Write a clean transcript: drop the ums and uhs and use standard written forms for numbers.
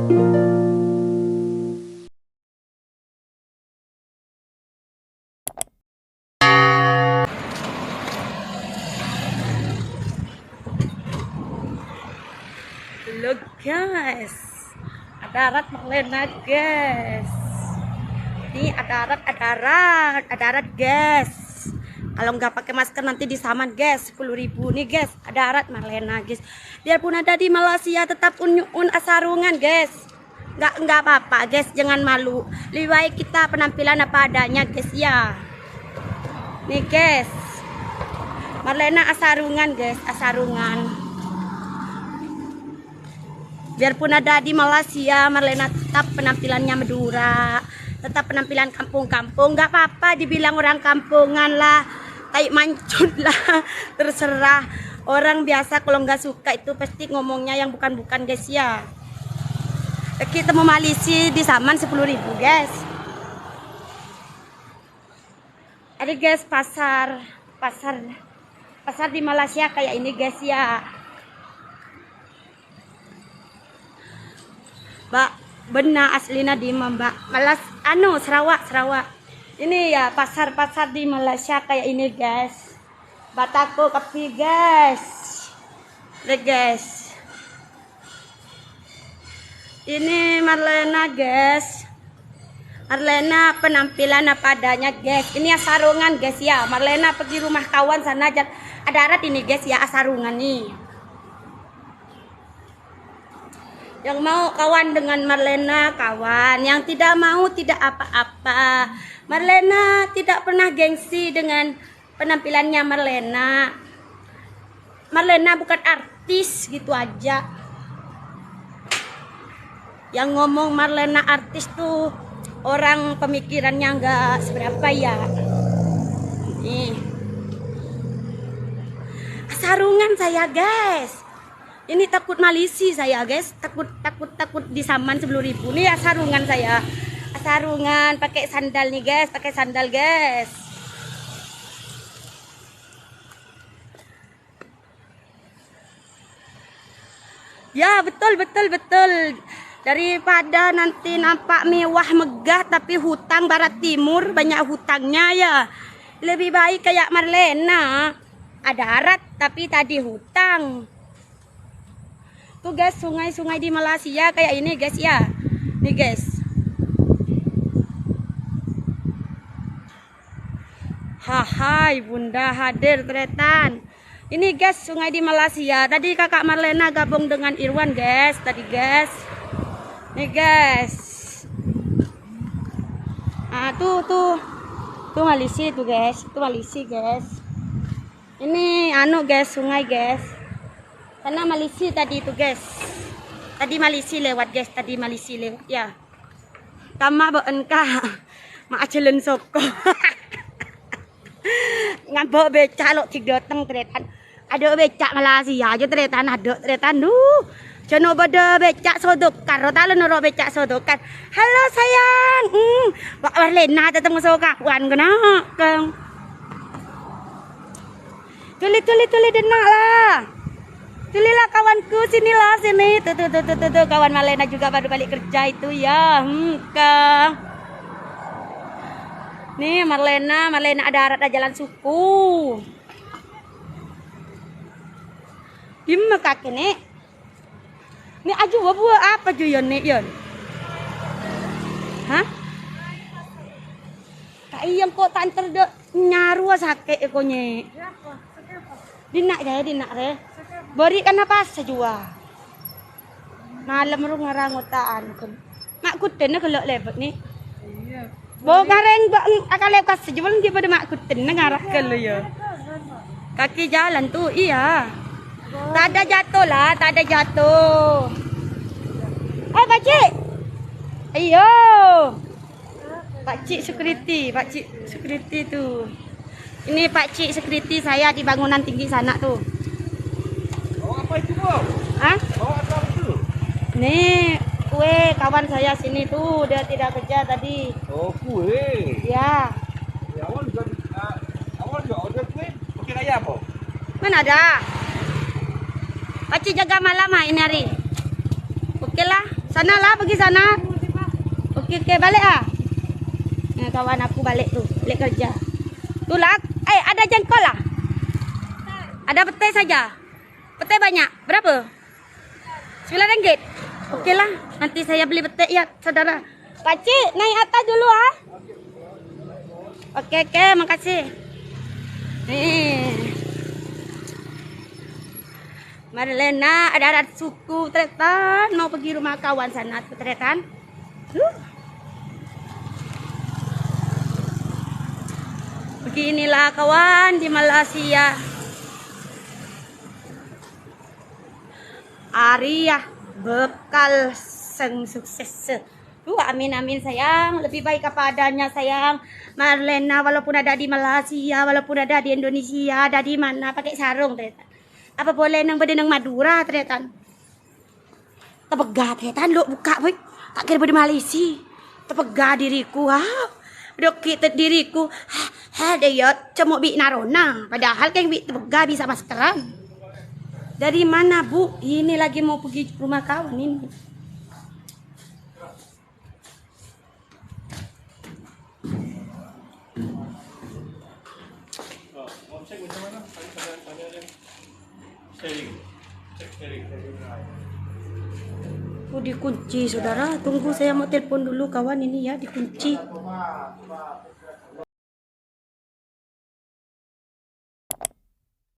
Look guys, ada rat Marlena guys. Ini ada rat guys. Kalau nggak pakai masker nanti disaman guys, 10.000 nih guys. Ada rat Marlena guys. Biarpun ada di Malaysia tetap asarungan guys. Nggak apa-apa guys, jangan malu. Lebih baik kita penampilan apa adanya guys ya. Nih guys, Marlena asarungan guys, asarungan. Biarpun ada di Malaysia, Marlena tetap penampilannya Madura, tetap penampilan kampung-kampung. Nggak apa-apa dibilang orang kampungan lah, tai mancut lah, terserah. Orang biasa kalau nggak suka itu pasti ngomongnya yang bukan-bukan guys ya. Kita mau Malaysia di saman 10.000 guys. Ada guys pasar di Malaysia kayak ini guys ya. Mbak, benar aslina di Mbak. Malas Sarawak. Ini ya pasar di Malaysia kayak ini guys. Batako Kapi guys. Lihat guys. Ini Marlena guys. Marlena penampilan apa adanya guys. Ini asarungan guys ya. Marlena pergi rumah kawan sana aja. Ada arat ini guys ya, asarungan nih. Yang mau kawan dengan Marlena kawan, yang tidak mau tidak apa-apa. Marlena tidak pernah gengsi dengan penampilannya Marlena. Marlena bukan artis gitu aja. Yang ngomong Marlena artis tuh orang pemikirannya nggak seberapa ya. Nih, sarungan saya guys. Ini takut malisi saya guys, takut disaman 10.000 nih ya sarungan saya. Sarungan pakai sandal nih guys, pakai sandal guys. Ya betul. Daripada nanti nampak mewah megah tapi hutang barat timur, banyak hutangnya ya. Lebih baik kayak Marlena, ada arat tapi tadi hutang. Tuh guys, sungai di Malaysia kayak ini guys ya. Nih guys. Hai bunda hadir tretan. Ini guys sungai di Malaysia. Tadi kakak Marlena gabung dengan Irwan guys. Tadi guys. Nih guys. Ah tuh Malaysia tuh guys. Itu Malaysia guys. Ini guys sungai guys. Karena Malaysia tadi itu guys. Tadi Malaysia lewat guys. Tadi Malaysia lewat ya. Tama baen ka. Mak acelen soko. Ngabok becak lo cik dateng tretan. Ada becak Malaysia aja tretan ada tretan duh. Jono bada becak sodokar. Talo noro becak sodokar. Halo sayang. Wak Marlena datang sokakuan kena kang. Tuli denak lah. Tulilah kawanku sinilah sini. Tuh kawan Marlena juga baru balik kerja itu ya. Kang. Nih Marlena ada arat jalan suku. Dimma kaki nih. Ini aju buat apa juyon nih yon? Hah? Kak iyang kok tak antar nyaru sakit ekonye. Dinak re. Beri kan apa sajua. Malam ru ngarangotaan kun. Mak kuten kalau lebet nih. Iya. Bo ngareng akal lekas sajua dia pada mak kuten ngarak kalau ya. Kaki jalan tuh iya. Tak ada jatuh lah, tak ada jatuh. Pakcik. Ayo. Pakcik security tuh. Ini pakcik security saya di bangunan tinggi sana tuh. Apa itu, Bu? Hah? Apa itu? Nih, kue kawan saya sini tuh, dia tidak kerja tadi. Oh, kue. Ya. Ya, awal juga order kue. Pakai ayam, Po? Mana ada? Pakcik jaga malam ini hari. Oke lah. Sana lah, pergi sana. Oke, balik ah. Nah, kawan aku balik tuh, balik kerja. Tuh lah, ada jengkol lah. Ada petai saja. Petai banyak. Berapa? 9 ringgit. Oke lah, nanti saya beli petai ya, saudara. Pakcik, naik atas dulu ah. Oke, makasih. Nih. Marlena, ada suku Tretan, mau pergi rumah kawan sana, Tretan. Beginilah kawan di Malaysia. Arya bekal sang sukses. Amin sayang, lebih baik kepadanya sayang. Marlena walaupun ada di Malaysia, walaupun ada di Indonesia, ada di mana pakai sarung Tretan. Apa boleh nang beda nang Madura Tretan? Tepegah Tretan lo buka boy. Tak kira pada Malaysia. Tepegah diriku Dok kita diriku. Dia cuma bi narona. Padahal kan bi tepegah bisa maskeran. Dari mana Bu? Ini lagi mau pergi rumah kawan ini. Oh dikunci saudara. Tunggu saya mau telepon dulu kawan ini ya, dikunci.